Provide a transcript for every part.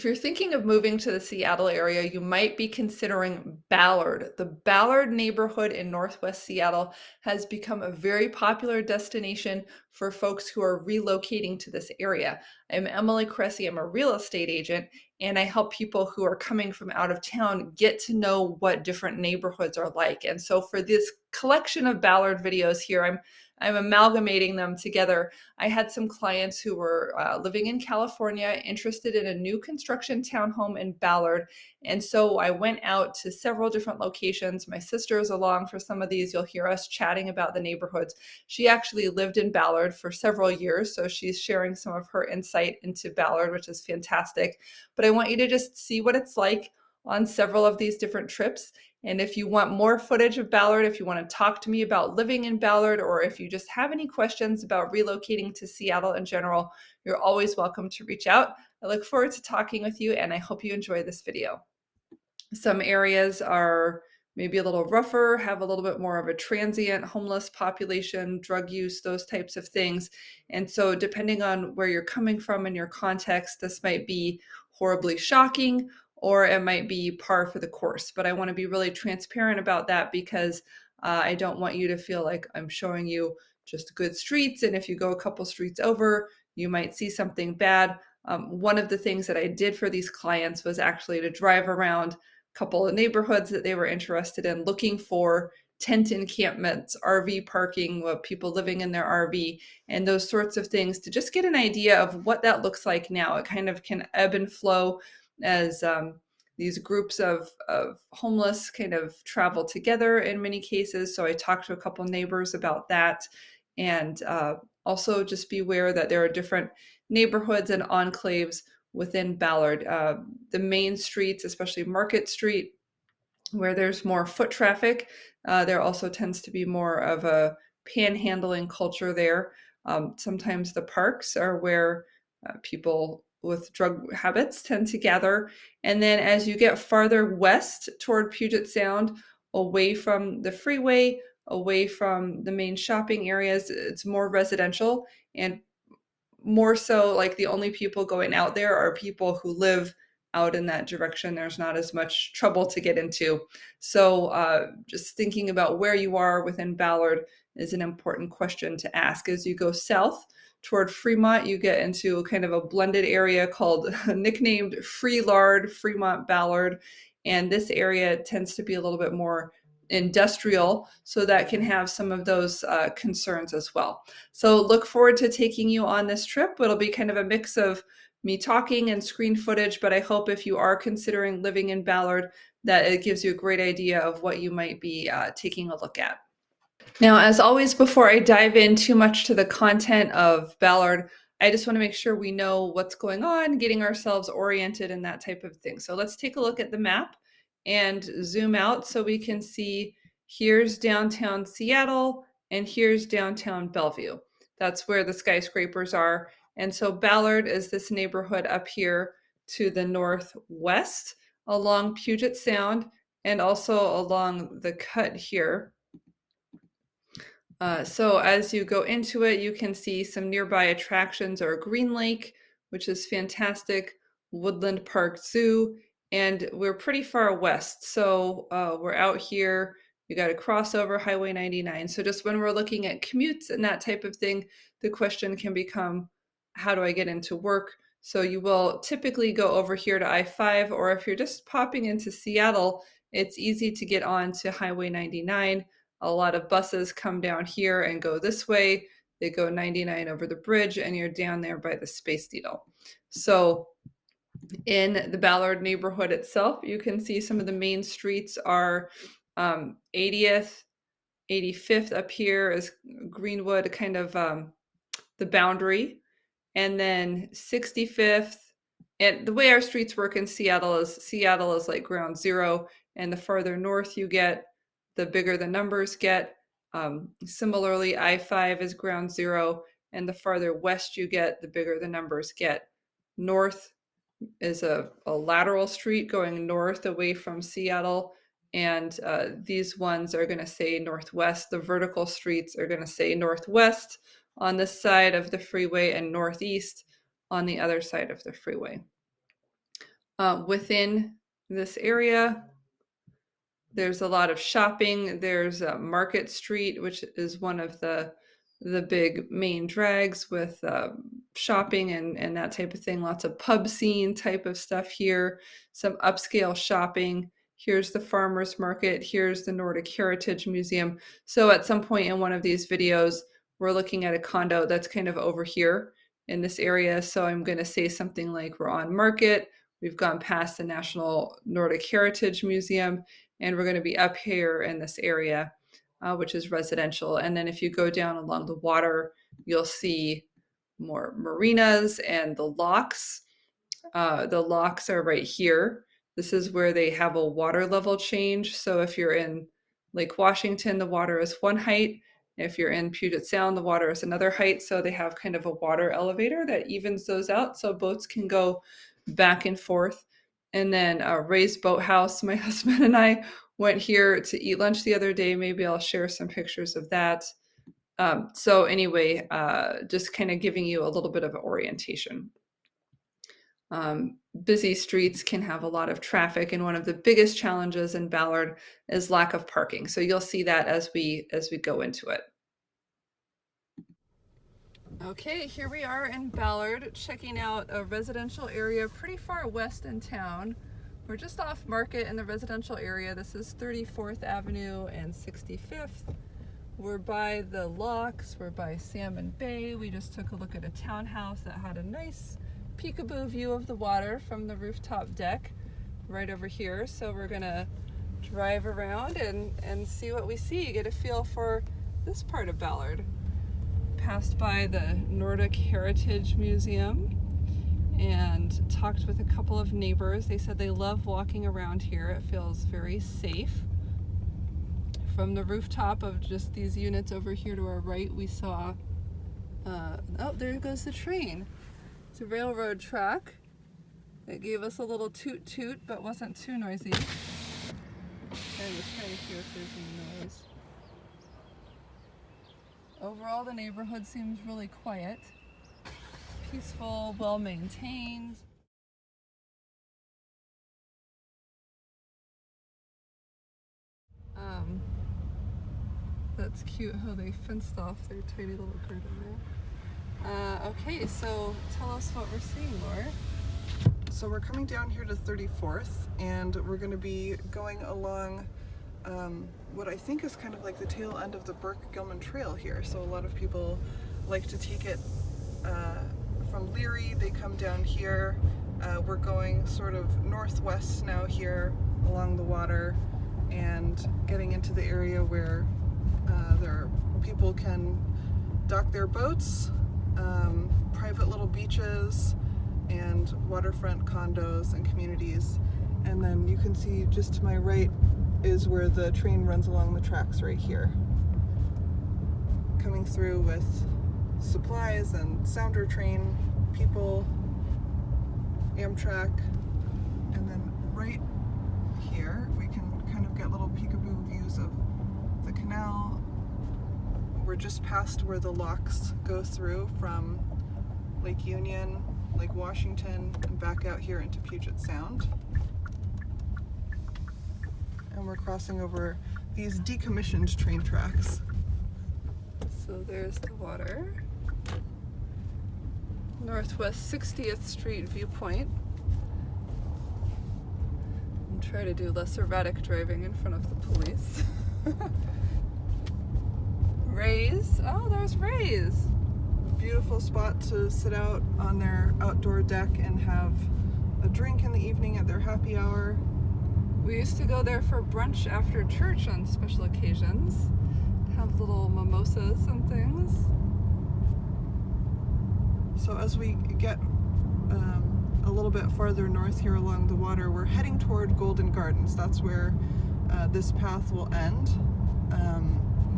If you're thinking of moving to the Seattle area, you might be considering Ballard. The Ballard neighborhood in Northwest Seattle has become a very popular destination for folks who are relocating to this area. I'm Emily Cressey. I'm a real estate agent, and I help people who are coming from out of town get to know what different neighborhoods are like. And so for this collection of Ballard videos here, I'm amalgamating them together. I had some clients who were living in California, interested in a new construction townhome in Ballard. And so I went out to several different locations. My sister is along for some of these. You'll hear us chatting about the neighborhoods. She actually lived in Ballard for several years, so she's sharing some of her insight into Ballard, which is fantastic. But I want you to just see what it's like on several of these different trips. And if you want more footage of Ballard, if you want to talk to me about living in Ballard, or if you just have any questions about relocating to Seattle in general, you're always welcome to reach out. I look forward to talking with you, and I hope you enjoy this video. Some areas are maybe a little rougher, have a little bit more of a transient homeless population, drug use, those types of things. And so depending on where you're coming from in your context, this might be horribly shocking, or it might be par for the course. But I want to be really transparent about that because I don't want you to feel like I'm showing you just good streets. And if you go a couple streets over, you might see something bad. One of the things that I did for these clients was actually to drive around couple of neighborhoods that they were interested in, looking for tent encampments, RV parking, people living in their RV, and those sorts of things, to just get an idea of what that looks like now. It kind of can ebb and flow as these groups of homeless kind of travel together in many cases. So I talked to a couple neighbors about that. And also just be aware that there are different neighborhoods and enclaves within Ballard. The main streets, especially Market Street, where there's more foot traffic, there also tends to be more of a panhandling culture there. Sometimes the parks are where people with drug habits tend to gather. And then as you get farther west toward Puget Sound, away from the freeway, away from the main shopping areas, it's more residential, and more so like the only people going out there are people who live out in that direction. There's not as much trouble to get into. So just thinking about where you are within Ballard is an important question to ask. As you go south toward Fremont, you get into kind of a blended area called nicknamed Freelard, Fremont Ballard. And this area tends to be a little bit more industrial, so that can have some of those concerns as well. So look forward to taking you on this trip. It'll be kind of a mix of me talking and screen footage, but I hope if you are considering living in Ballard, that it gives you a great idea of what you might be taking a look at. Now, as always, before I dive in too much to the content of Ballard, I just want to make sure we know what's going on, getting ourselves oriented and that type of thing. So let's take a look at the map and zoom out so we can see here's downtown Seattle and here's downtown Bellevue. That's where the skyscrapers are. And so Ballard is this neighborhood up here to the northwest along Puget Sound and also along the cut here. So as you go into it, you can see some nearby attractions are Green Lake, which is fantastic, Woodland Park Zoo, and we're pretty far west. So we're out here, you got to cross over Highway 99. So just when we're looking at commutes and that type of thing, the question can become, how do I get into work? So you will typically go over here to I-5, or if you're just popping into Seattle, it's easy to get on to Highway 99. A lot of buses come down here and go this way. They go 99 over the bridge, and you're down there by the Space Needle. So in the Ballard neighborhood itself, you can see some of the main streets are 80th, 85th up here is Greenwood, kind of the boundary. And then 65th, and the way our streets work in Seattle is like ground zero, and the farther north you get, the bigger the numbers get. Similarly, I-5 is ground zero, and the farther west you get, the bigger the numbers get. North is a lateral street going north away from Seattle, and these ones are going to say northwest. The vertical streets are going to say northwest on this side of the freeway and northeast on the other side of the freeway. Within this area, there's a lot of shopping. There's Market Street, which is one of the big main drags with shopping and that type of thing. Lots of pub scene type of stuff here. Some upscale shopping. Here's the farmers market. Here's the Nordic Heritage Museum. So at some point in one of these videos, we're looking at a condo that's kind of over here in this area. So I'm going to say something like we're on Market. We've gone past the National Nordic Heritage Museum, and we're going to be up here in this area, which is residential. And then if you go down along the water, you'll see more marinas and the locks. The locks are right here. This is where they have a water level change. So if you're in Lake Washington, the water is one height. If you're in Puget Sound, the water is another height. So they have kind of a water elevator that evens those out so boats can go back and forth. And then Ray's Boathouse. My husband and I went here to eat lunch the other day. Maybe I'll share some pictures of that. So anyway, just kind of giving you a little bit of orientation. Busy streets can have a lot of traffic, and one of the biggest challenges in Ballard is lack of parking. So you'll see that as we go into it. Okay, here we are in Ballard, checking out a residential area pretty far west in town. We're just off Market in the residential area. This is 34th Avenue and 65th. We're by the locks, we're by Salmon Bay. We just took a look at a townhouse that had a nice peekaboo view of the water from the rooftop deck right over here. So we're gonna drive around and see what we see, get a feel for this part of Ballard. Passed by the Nordic Heritage Museum and talked with a couple of neighbors. They said they love walking around here. It feels very safe. From the rooftop of just these units over here to our right, we saw, oh, there goes the train. It's a railroad track. It gave us a little toot toot, but wasn't too noisy. I'm just trying to hear if there's any noise. Overall, the neighborhood seems really quiet, peaceful, well maintained. That's cute how they fenced off their tiny little garden there. Okay, so tell us what we're seeing, Laura. So we're coming down here to 34th, and we're going to be going along what I think is kind of like the tail end of the Burke-Gilman Trail here. So a lot of people like to take it from Leary. They come down here. We're going sort of northwest now here along the water and getting into the area where people can dock their boats, private little beaches, and waterfront condos and communities. And then you can see just to my right is where the train runs along the tracks right here. Coming through with supplies and sounder train people, Amtrak, and then right here we can kind of get little peekaboo views of the canal. We're just past where the locks go through from Lake Union, Lake Washington, and back out here into Puget Sound. And we're crossing over these decommissioned train tracks. So there's the water. Northwest 60th Street viewpoint. And try to do less erratic driving in front of the police. Ray's. Oh, there's Ray's. Beautiful spot to sit out on their outdoor deck and have a drink in the evening at their happy hour. We used to go there for brunch after church on special occasions. Have little mimosas and things. So as we get a little bit farther north here along the water, we're heading toward Golden Gardens. That's where this path will end.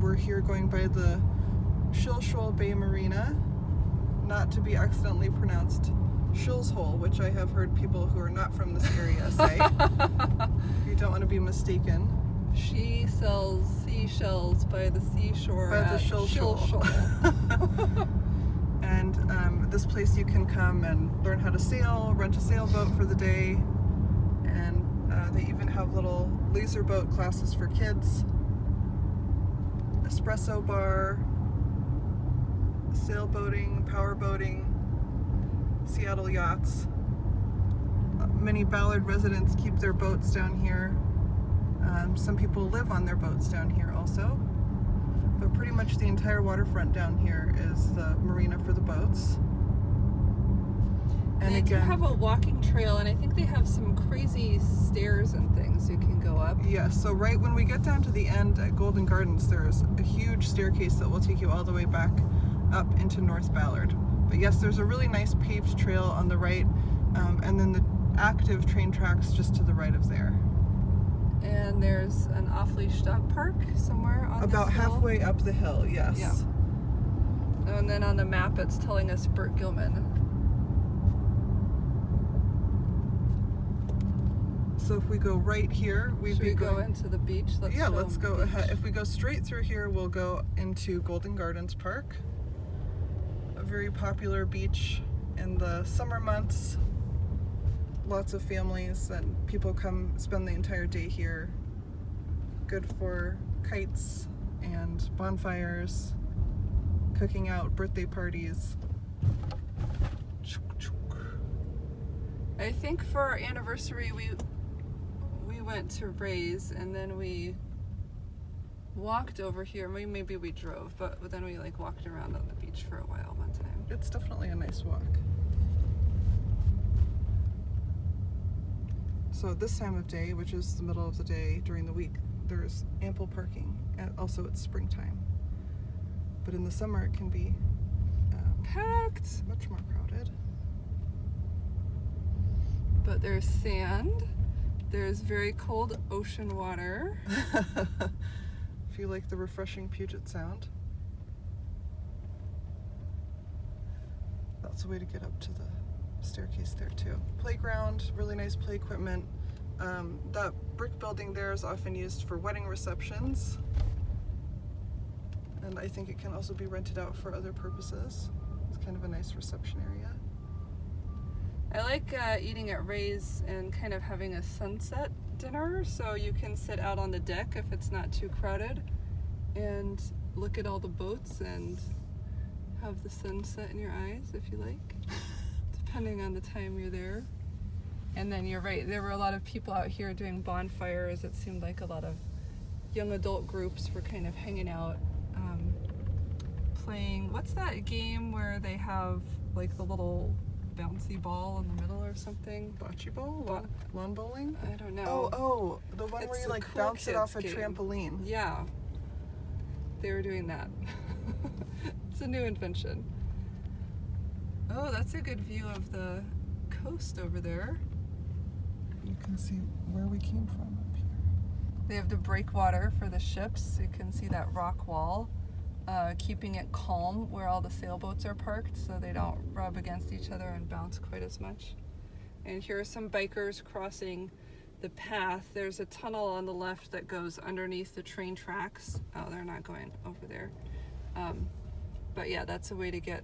We're here going by the Shilshole Bay Marina, not to be accidentally pronounced Shills Hole, which I have heard people who are not from this area say. You don't want to be mistaken. She sells seashells by the seashore By the at Shilshole. And this place you can come and learn how to sail, rent a sailboat for the day, They even have little laser boat classes for kids, espresso bar, sailboating, power boating, Seattle yachts. Many Ballard residents keep their boats down here. Some people live on their boats down here also. But pretty much the entire waterfront down here is the marina for the boats. And they again, do have a walking trail, and I think they have some crazy stairs and things you can go up. yes, so right when we get down to the end at Golden Gardens, there's a huge staircase that will take you all the way back up into North Ballard. But yes, there's a really nice paved trail on the right, and then the active train tracks just to the right of there. And there's an off-leash dog park somewhere on About this hill. halfway up the hill, yes. Yeah. And then on the map it's telling us Burt Gilman. So if we go right here, Should we go into the beach? Yeah, show let's them go the beach. ahead. If we go straight through here, we'll go into Golden Gardens Park, a very popular beach in the summer months. Lots of families and people come spend the entire day here. Good for kites and bonfires, cooking out, birthday parties. I think for our anniversary we went to Ray's, and then we walked over here. Maybe we drove, but then we like walked around on the beach for a while one time. It's definitely a nice walk. So this time of day, which is the middle of the day during the week, there's ample parking, and also it's springtime. But in the summer it can be Packed, much more crowded. but there's sand. There's very cold ocean water. If you like the refreshing Puget Sound. That's a way to get up to the staircase there too. Playground, really nice play equipment. That brick building there is often used for wedding receptions. And I think it can also be rented out for other purposes. It's kind of a nice reception area. I like eating at Ray's and kind of having a sunset dinner, so you can sit out on the deck if it's not too crowded and look at all the boats and have the sunset in your eyes if you like, depending on the time you're there. And then you're right, there were a lot of people out here doing bonfires. It seemed like a lot of young adult groups were kind of hanging out, playing, what's that game where they have like the little bouncy ball in the middle or something? Bocce ball? Lawn bowling? I don't know. Oh, the one where It's you a like cool bounce it off a kids game. trampoline. Yeah, they were doing that. It's a new invention. Oh, that's a good view of the coast over there. You can see where we came from up here. They have the breakwater for the ships. You can see that rock wall, keeping it calm where all the sailboats are parked so they don't rub against each other and bounce quite as much. And here are some bikers crossing the path. There's a tunnel on the left that goes underneath the train tracks. Oh, they're not going over there. But yeah, that's a way to get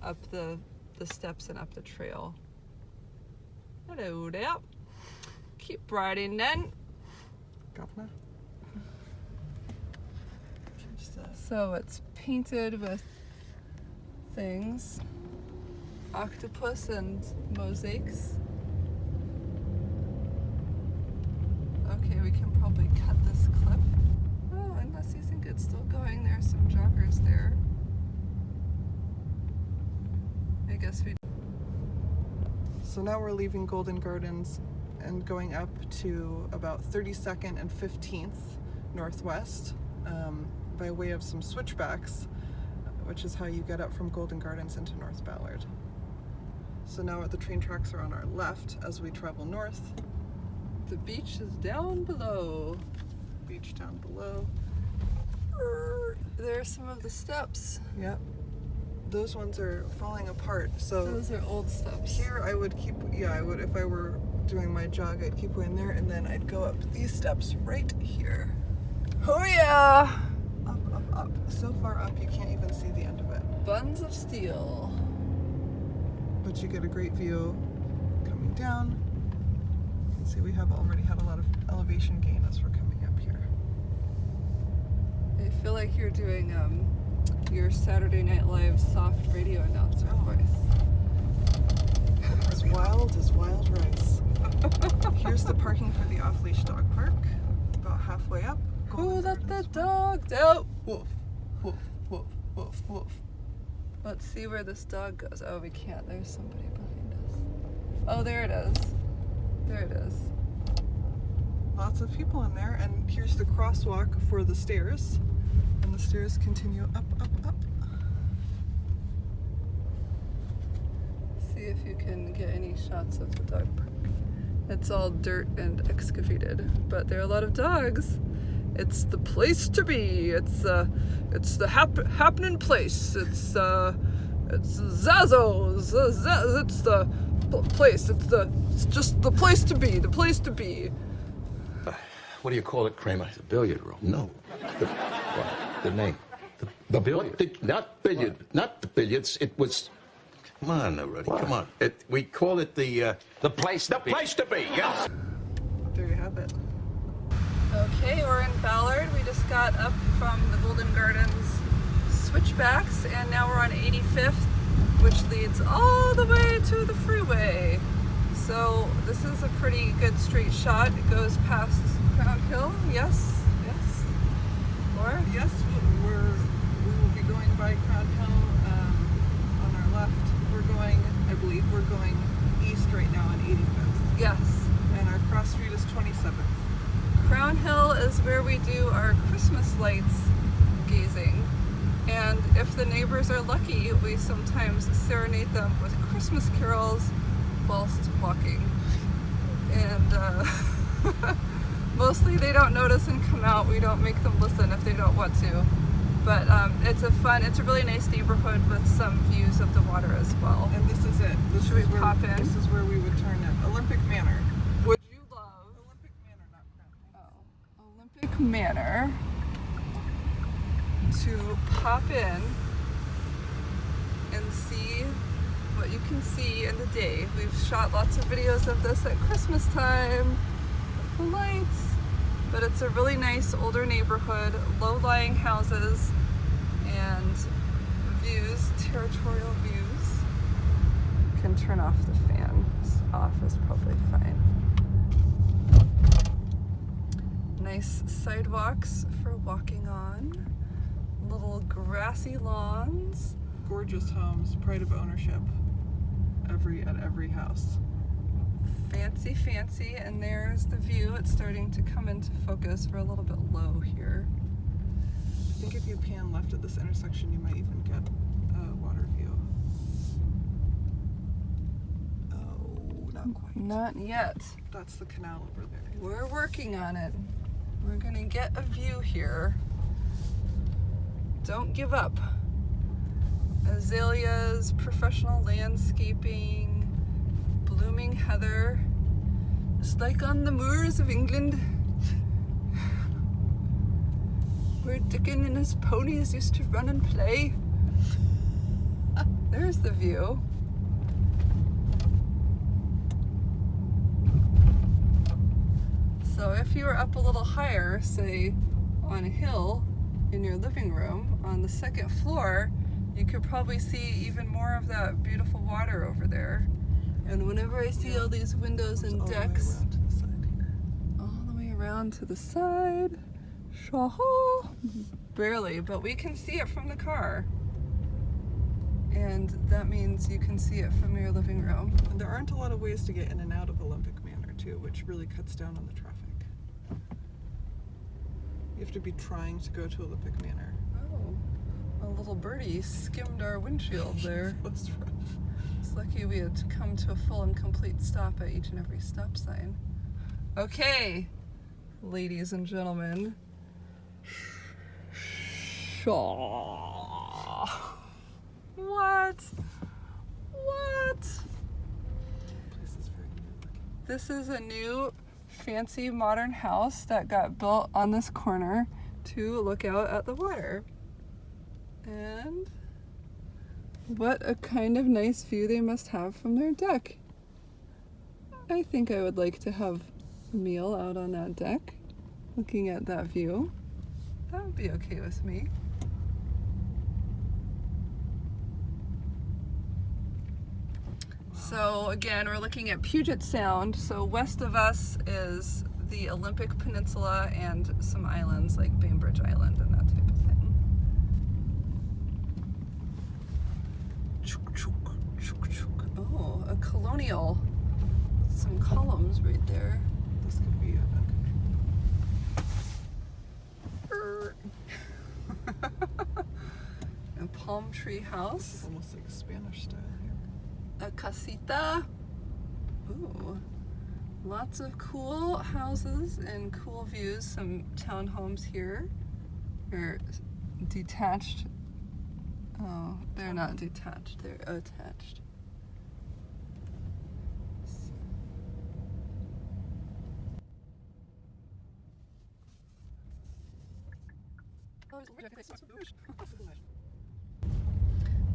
up the steps and up the trail. Hello there. Keep riding then. Governor? So it's painted with things, octopus and mosaics. Okay, we can probably cut this clip. Oh, unless you think it's still going, there's some joggers there. I guess we... So now we're leaving Golden Gardens and going up to about 32nd and 15th Northwest by way of some switchbacks, which is how you get up from Golden Gardens into North Ballard. So now the train tracks are on our left as we travel north. The beach is down below. Beach down below. There's some of the steps. Yep. Those ones are falling apart. So Those are old steps. here I would keep, I would, if I were doing my jog, I'd keep going there and then I'd go up these steps right here. Oh yeah! Up, up, up. So far up you can't even see the end of it. Buns of steel. But you get a great view coming down. You can See, we have already had a lot of elevation gain as we're coming up here. I feel like you're doing your Saturday Night Live soft radio announcer voice. As wild as wild rice. Here's the parking for the off-leash dog park. About halfway up. Who let the dogs out? Woof, woof, woof, woof, woof. Let's see where this dog goes. Oh, we can't. There's somebody behind us. Oh, there it is. There it is. Lots of people in there, and here's the crosswalk for the stairs. And the stairs continue up, up, up. See if you can get any shots of the dog park. It's all dirt and excavated, but there are a lot of dogs. It's the place to be. It's the happening place. It's Zazos. It's the place. It's just the place to be. The place to be. What do you call it, Kramer? The billiard room. No. The name. The billiard. Not billiard. Not the billiards. It was. Come on, already. Come on. We call it the place. The place to be. Yes. There you have it. Okay, we're in Ballard. We just got up from the Golden Gardens switchbacks, and now we're on 85th, which leads all the way to the freeway. So this is a pretty good straight shot. It goes past Crown Hill. Yes, yes. Laura? Yes, we will be going by Crown Hill on our left. I believe we're going east right now on 85th. Yes. And our cross street is 27th. Crown Hill is where we do our Christmas lights gazing. And if the neighbors are lucky, we sometimes serenade them with Christmas carols whilst walking. And mostly they don't notice and come out. We don't make them listen if they don't want to. But it's a really nice neighborhood with some views of the water as well. And this is it. Should we pop in? This is where we would turn in. Olympic Manor. Would you love Olympic Manor, not Crown Hill. Oh, Olympic Manor to pop in and see what you can see in the day. We've shot lots of videos of this at Christmas time with the lights. But it's a really nice older neighborhood, low-lying houses and views, territorial views. Can turn off the fan. Off is probably fine. Nice sidewalks for walking on. Little grassy lawns. Gorgeous homes, pride of ownership. At every house. Fancy, fancy, and there's the view. It's starting to come into focus. We're a little bit low here. I think if you pan left at this intersection, you might even get a water view. Oh, not quite. Not yet. That's the canal over there. We're working on it. We're gonna get a view here. Don't give up. Azaleas, professional landscaping, blooming heather, just like on the moors of England, where Dickon and his ponies used to run and play. There's the view. So if you were up a little higher, say on a hill in your living room on the second floor, you could probably see even more of that beautiful water over there. And whenever I see all these windows and decks, all the way around to the side, barely, but we can see it from the car. And that means you can see it from your living room. And there aren't a lot of ways to get in and out of Olympic Manor too, which really cuts down on the traffic. You have to be trying to go to Olympic Manor. Oh, a little birdie skimmed our windshield there. That's rough. It's lucky we had to come to a full and complete stop at each and every stop sign. Okay, ladies and gentlemen. Shaw. What? What? Place is very new looking. This is a new fancy modern house that got built on this corner to look out at the water. And what a kind of nice view they must have from their deck. I think I would like to have meal out on that deck, looking at that view. That would be okay with me. So again, we're looking at Puget Sound. So west of us is the Olympic Peninsula and some islands like Bainbridge Island and that type of thing. Oh, a colonial. Some columns right there. This could be it. A palm tree This house. is almost like Spanish style here. A casita. Ooh. Lots of cool houses and cool views. Some townhomes here. Or detached. Oh, they're not detached. They're attached.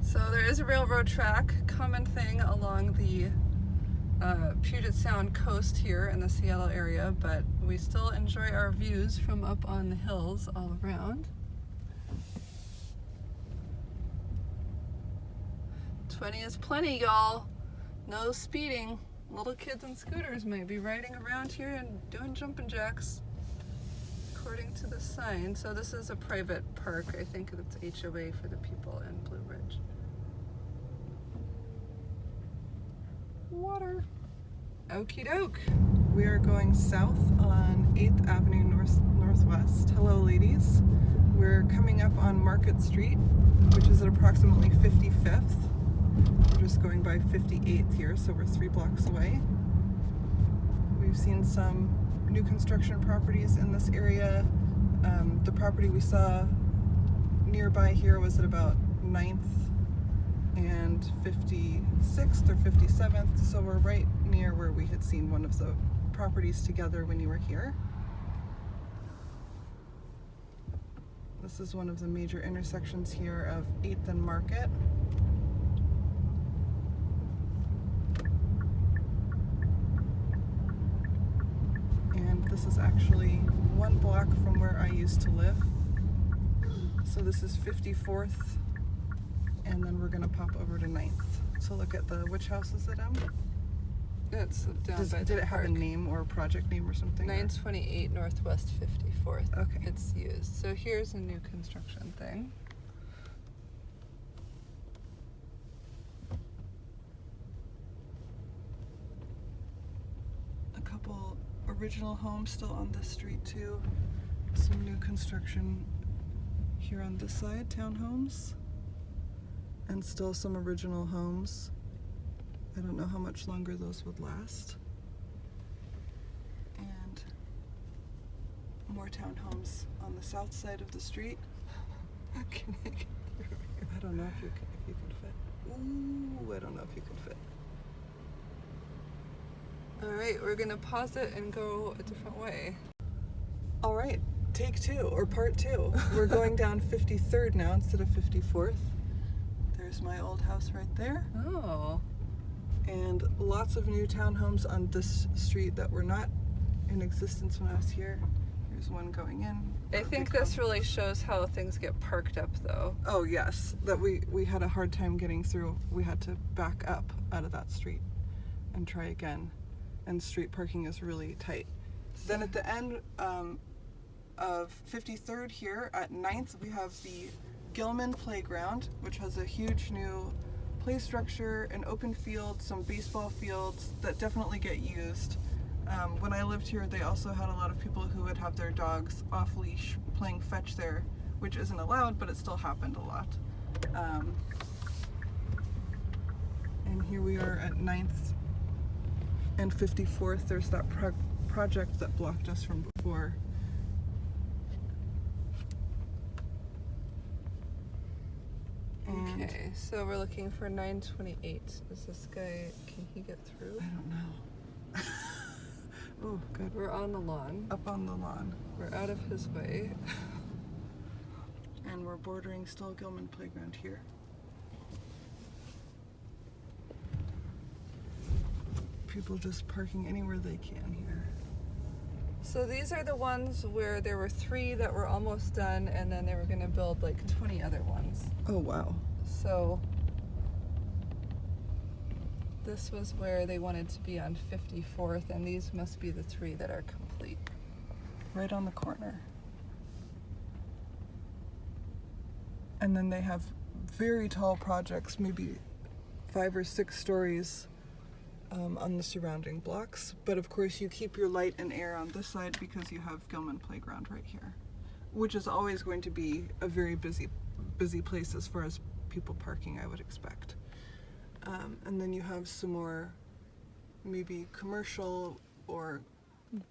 So there is a railroad track, common thing along the Puget Sound coast here in the Seattle area, but we still enjoy our views from up on the hills all around. 20 is plenty, y'all. No speeding. Little kids and scooters may be riding around here and doing jumping jacks, according to the sign. So this is a private park. I think it's HOA for the people in Blue Ridge. Water. Okie doke. We are going south on 8th Avenue Northwest. Hello, ladies. We're coming up on Market Street, which is at approximately 55th. We're just going by 58th here, so we're 3 blocks away. We've seen some new construction properties in this area. The property we saw nearby here was at about 9th and 56th or 57th, so we're right near where we had seen one of the properties together when you were here. This is one of the major intersections here of 8th and Market. And this is actually 1 block from where I used to live. So this is 54th, and then we're gonna pop over to 9th. So look at the, which house is it in? It's down by Did it have a name or a project name or something? 928 Northwest 54th. Okay. It's used. So here's a new construction thing. A couple original homes still on this street too. Some new construction here on this side, townhomes. And still some original homes. I don't know how much longer those would last. And more townhomes on the south side of the street. Can I get through here? I don't know if you can fit. Ooh, I don't know if you can fit. All right, we're gonna pause it and go a different way. All right, take 2 or part 2. We're going down 53rd now instead of 54th. There's my old house right there. Oh. And lots of new townhomes on this street that were not in existence when I was here. Here's one going in. I think this really shows how things get parked up though. Oh yes, that we had a hard time getting through. We had to back up out of that street and try again. And street parking is really tight. Then at the end of 53rd here at 9th, we have the Gilman Playground, which has a huge new play structure, an open field, some baseball fields that definitely get used. When I lived here, they also had a lot of people who would have their dogs off leash playing fetch there, which isn't allowed, but it still happened a lot. And here we are at 9th and 54th. There's that project that blocked us from before. Okay, so we're looking for 928. Is this guy, can he get through? I don't know. Oh, good. We're on the lawn. Up on the lawn. We're out of his way. And we're bordering still Gilman Playground here. People just parking anywhere they can here. So these are the ones where there were 3 that were almost done, and then they were going to build like 20 other ones. Oh, wow. So this was where they wanted to be on 54th, and these must be the 3 that are complete. Right on the corner. And then they have very tall projects, maybe 5 or 6 stories on the surrounding blocks. But of course, you keep your light and air on this side because you have Gilman Playground right here, which is always going to be a very busy place as far as people parking, I would expect. And then you have some more maybe commercial or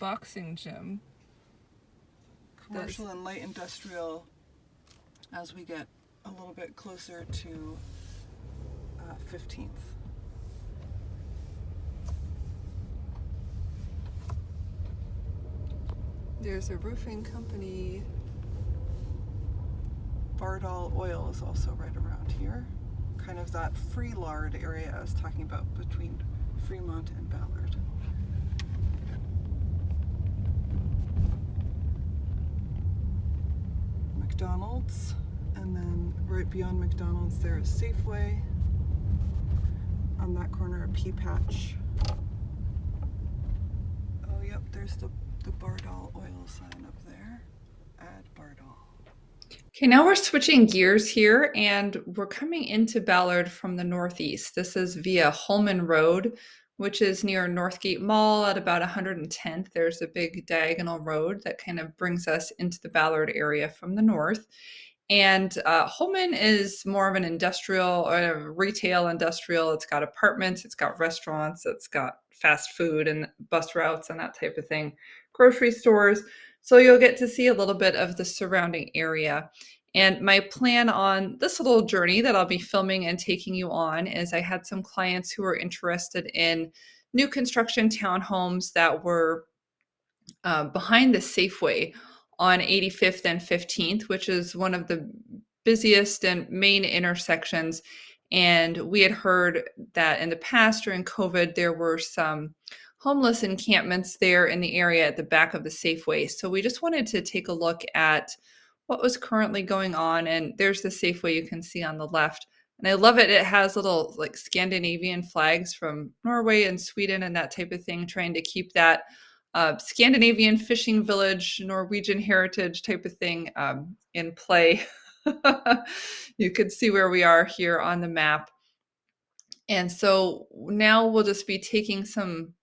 Boxing gym. commercial and light industrial as we get a little bit closer to 15th. There's a roofing company. Bardal Oil is also right around here. Kind of that free lard area I was talking about between Fremont and Ballard. McDonald's, and then right beyond McDonald's there is Safeway. On that corner, a pea patch. Oh, yep, there's the Bardal Oil sign up there. Add Bardal. Okay, now we're switching gears here, and we're coming into Ballard from the northeast. This is via Holman Road, which is near Northgate Mall at about 110th. There's a big diagonal road that kind of brings us into the Ballard area from the north. And Holman is more of an industrial or retail industrial. It's got apartments, it's got restaurants, it's got fast food and bus routes and that type of thing, grocery stores. So you'll get to see a little bit of the surrounding area. And my plan on this little journey that I'll be filming and taking you on is I had some clients who were interested in new construction townhomes that were behind the Safeway on 85th and 15th, which is one of the busiest and main intersections. And we had heard that in the past during COVID, there were some homeless encampments there in the area at the back of the Safeway. So we just wanted to take a look at what was currently going on. And there's the Safeway you can see on the left. And I love it. It has little like Scandinavian flags from Norway and Sweden and that type of thing, trying to keep that Scandinavian fishing village, Norwegian heritage type of thing in play. You could see where we are here on the map. And so now we'll just be taking some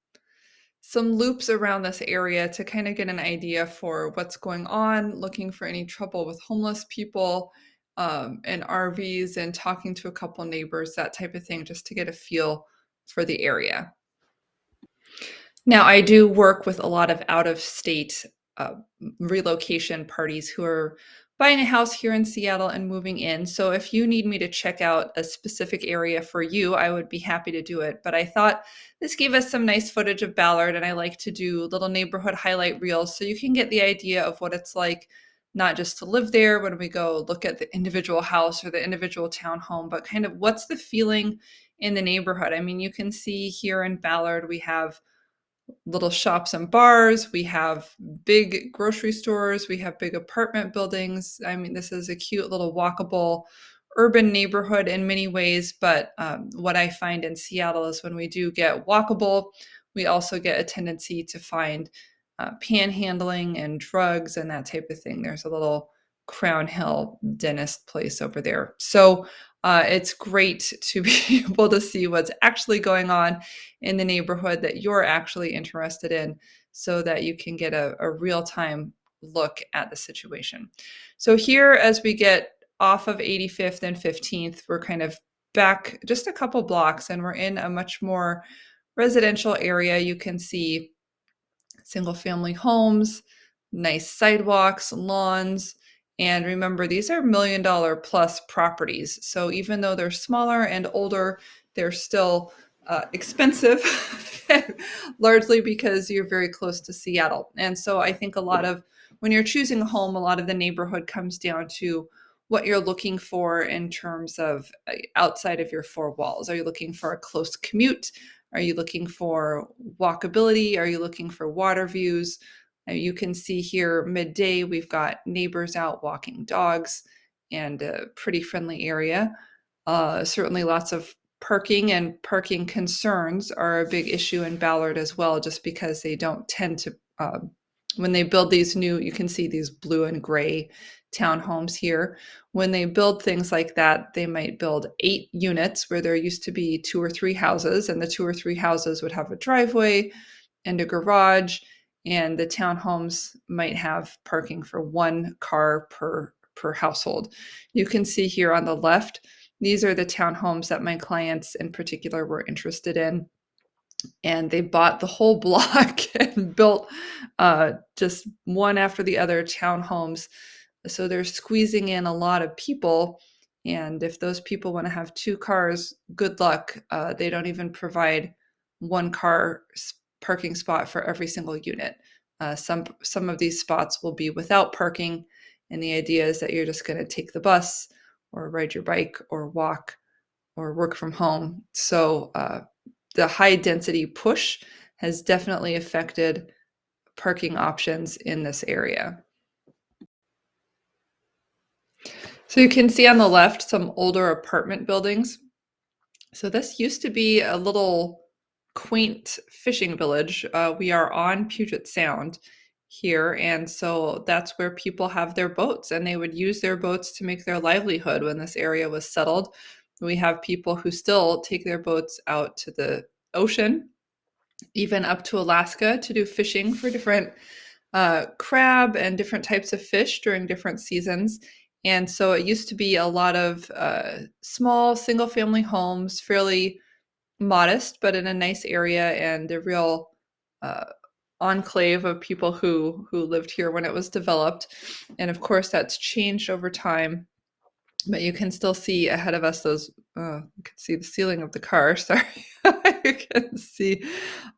loops around this area to kind of get an idea for what's going on, looking for any trouble with homeless people and RVs, and talking to a couple neighbors, that type of thing, just to get a feel for the area. Now, I do work with a lot of out-of-state relocation parties who are buying a house here in Seattle and moving in. So if you need me to check out a specific area for you, I would be happy to do it. But I thought this gave us some nice footage of Ballard, and I like to do little neighborhood highlight reels so you can get the idea of what it's like, not just to live there when we go look at the individual house or the individual townhome, but kind of what's the feeling in the neighborhood. I mean, you can see here in Ballard, we have little shops and bars. We have big grocery stores. We have big apartment buildings. I mean, this is a cute little walkable urban neighborhood in many ways. But what I find in Seattle is when we do get walkable, we also get a tendency to find panhandling and drugs and that type of thing. There's a little Crown Hill dentist place over there. So it's great to be able to see what's actually going on in the neighborhood that you're actually interested in so that you can get a real-time look at the situation. So here, as we get off of 85th and 15th, we're kind of back just a couple blocks and we're in a much more residential area. You can see single-family homes, nice sidewalks, lawns. And remember, these are $1 million plus properties. So even though they're smaller and older, they're still expensive, largely because you're very close to Seattle. And so I think when you're choosing a home, a lot of the neighborhood comes down to what you're looking for in terms of outside of your 4 walls. Are you looking for a close commute? Are you looking for walkability? Are you looking for water views? You can see here midday, we've got neighbors out walking dogs and a pretty friendly area. Certainly lots of parking, and parking concerns are a big issue in Ballard as well, just because they don't tend to, when they build these new, you can see these blue and gray townhomes here. When they build things like that, they might build 8 units where there used to be 2 or 3 houses, and the 2 or 3 houses would have a driveway and a garage, and the townhomes might have parking for 1 car per household. You can see here on the left, these are the townhomes that my clients in particular were interested in. And they bought the whole block and built just one after the other townhomes. So they're squeezing in a lot of people. And if those people want to have 2 cars, good luck. They don't even provide 1 car parking spot for every single unit. Some of these spots will be without parking, and the idea is that you're just going to take the bus or ride your bike or walk or work from home. So the high density push has definitely affected parking options in this area. So you can see on the left some older apartment buildings. So this used to be a little quaint fishing village. We are on Puget Sound here, and so that's where people have their boats, and they would use their boats to make their livelihood when this area was settled. We have people who still take their boats out to the ocean, even up to Alaska, to do fishing for different crab and different types of fish during different seasons. And so it used to be a lot of small single family homes, fairly modest, but in a nice area, and a real uh, enclave of people who lived here when it was developed. And of course, that's changed over time. But you can still see ahead of us those, you can see the ceiling of the car, sorry. You can see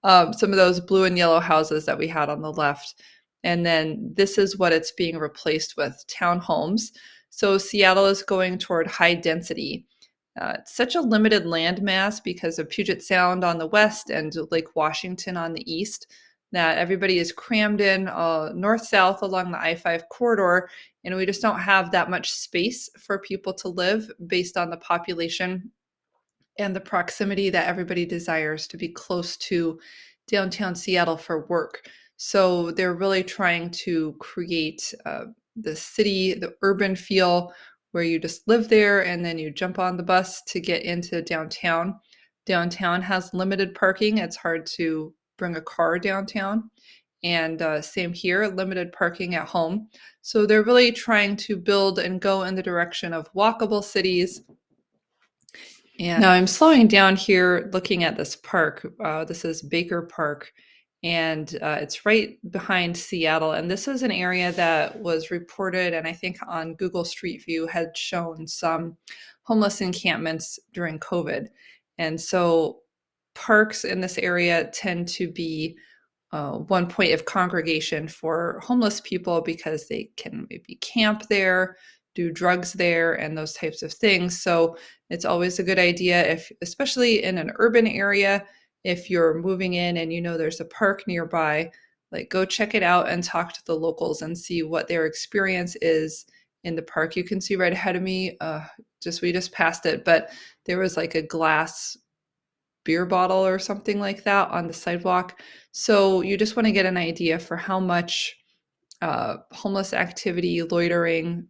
some of those blue and yellow houses that we had on the left. And then this is what it's being replaced with, townhomes. So Seattle is going toward high density. It's such a limited land mass because of Puget Sound on the west and Lake Washington on the east, that everybody is crammed in north-south along the I-5 corridor, and we just don't have that much space for people to live based on the population and the proximity that everybody desires to be close to downtown Seattle for work. So they're really trying to create the city, the urban feel, where you just live there and then you jump on the bus to get into downtown. Downtown has limited parking. It's hard to bring a car downtown. And same here, limited parking at home. So they're really trying to build and go in the direction of walkable cities. And now I'm slowing down here looking at this park. This is Baker Park, and it's right behind Seattle. And this is an area that was reported, and I think on Google Street View had shown some homeless encampments during COVID. And so parks in this area tend to be one point of congregation for homeless people because they can maybe camp there, do drugs there, and those types of things. So it's always a good idea, if, especially in an urban area, if you're moving in and you know there's a park nearby, like go check it out and talk to the locals and see what their experience is in the park. You can see right ahead of me, we just passed it, but there was like a glass beer bottle or something like that on the sidewalk. So you just want to get an idea for how much homeless activity, loitering,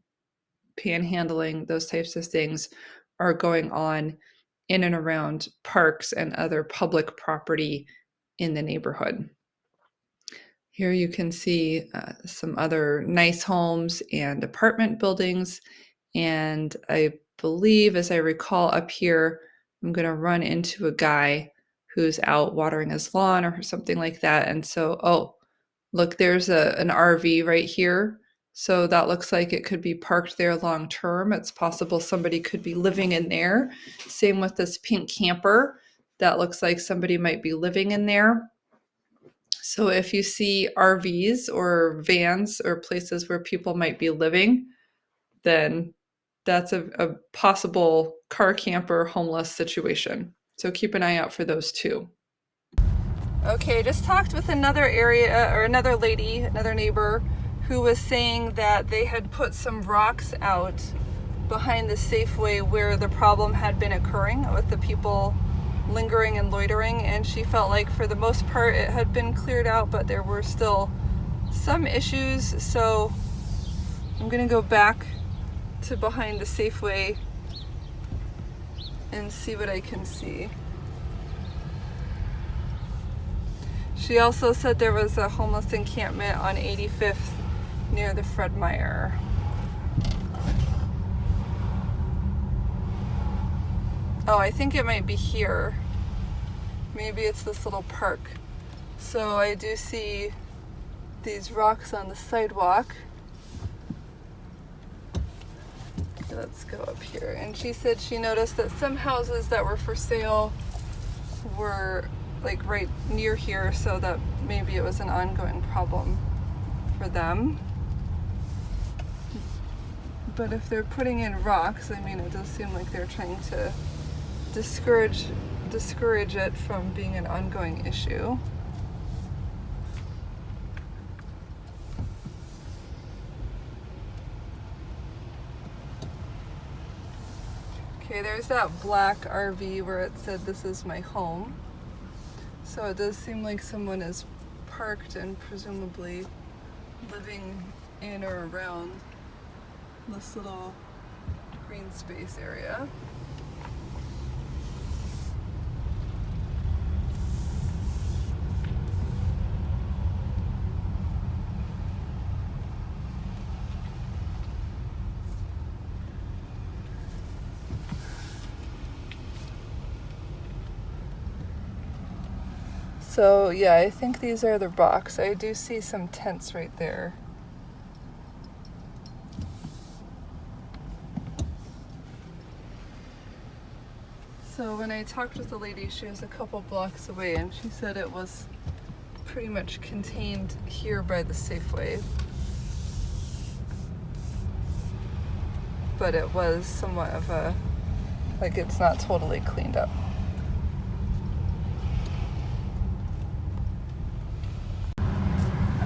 panhandling, those types of things are going on in and around parks and other public property in the neighborhood. Here you can see some other nice homes and apartment buildings. And I believe, as I recall up here, I'm going to run into a guy who's out watering his lawn or something like that. And so, oh, look, there's an RV right here. So that looks like it could be parked there long term. It's possible somebody could be living in there. Same with this pink camper. That looks like somebody might be living in there. So if you see RVs or vans or places where people might be living, then that's a possible car camper homeless situation. So keep an eye out for those too. Okay, just talked with another area, or another lady, another neighbor, who was saying that they had put some rocks out behind the Safeway where the problem had been occurring with the people lingering and loitering, and she felt like for the most part it had been cleared out, but there were still some issues. So I'm gonna go back to behind the Safeway and see what I can see. She also said there was a homeless encampment on 85th near the Fred Meyer. Oh, I think it might be here. Maybe it's this little park. So I do see these rocks on the sidewalk. Let's go up here. And she said she noticed that some houses that were for sale were like right near here, so that maybe it was an ongoing problem for them. But if they're putting in rocks, I mean, it does seem like they're trying to discourage it from being an ongoing issue. Okay, there's that black RV where it said "This is my home." So it does seem like someone is parked and presumably living in or around this little green space area. So yeah, I think these are the rocks. I do see some tents right there. So when I talked with the lady, she was a couple blocks away, and she said it was pretty much contained here by the Safeway. But it was somewhat of a, like, it's not totally cleaned up.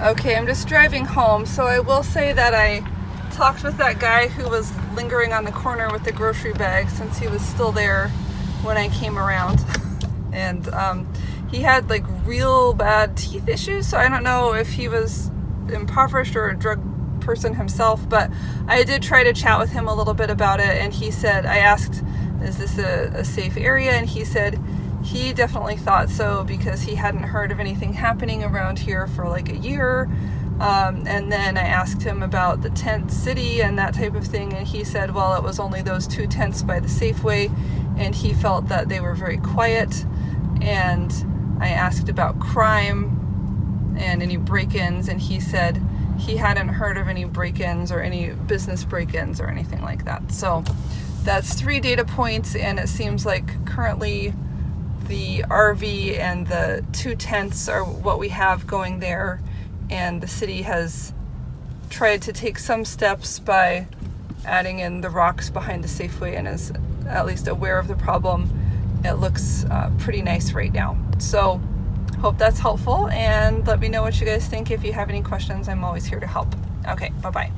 Okay, I'm just driving home, so I will say that I talked with that guy who was lingering on the corner with the grocery bag, since he was still there when I came around. And he had like real bad teeth issues, so I don't know if he was impoverished or a drug person himself, but I did try to chat with him a little bit about it, and he said, I asked, is this a safe area? And he said he definitely thought so, because he hadn't heard of anything happening around here for like a year. And then I asked him about the tent city and that type of thing, and he said, well, it was only those 2 tents by the Safeway, and he felt that they were very quiet. And I asked about crime and any break-ins, and he said he hadn't heard of any break-ins or any business break-ins or anything like that. So that's 3 data points, and it seems like currently the RV and the 2 tents are what we have going there, and the city has tried to take some steps by adding in the rocks behind the Safeway and is at least aware of the problem. It looks pretty nice right now. So hope that's helpful, and let me know what you guys think. If you have any questions, I'm always here to help. Okay, bye-bye.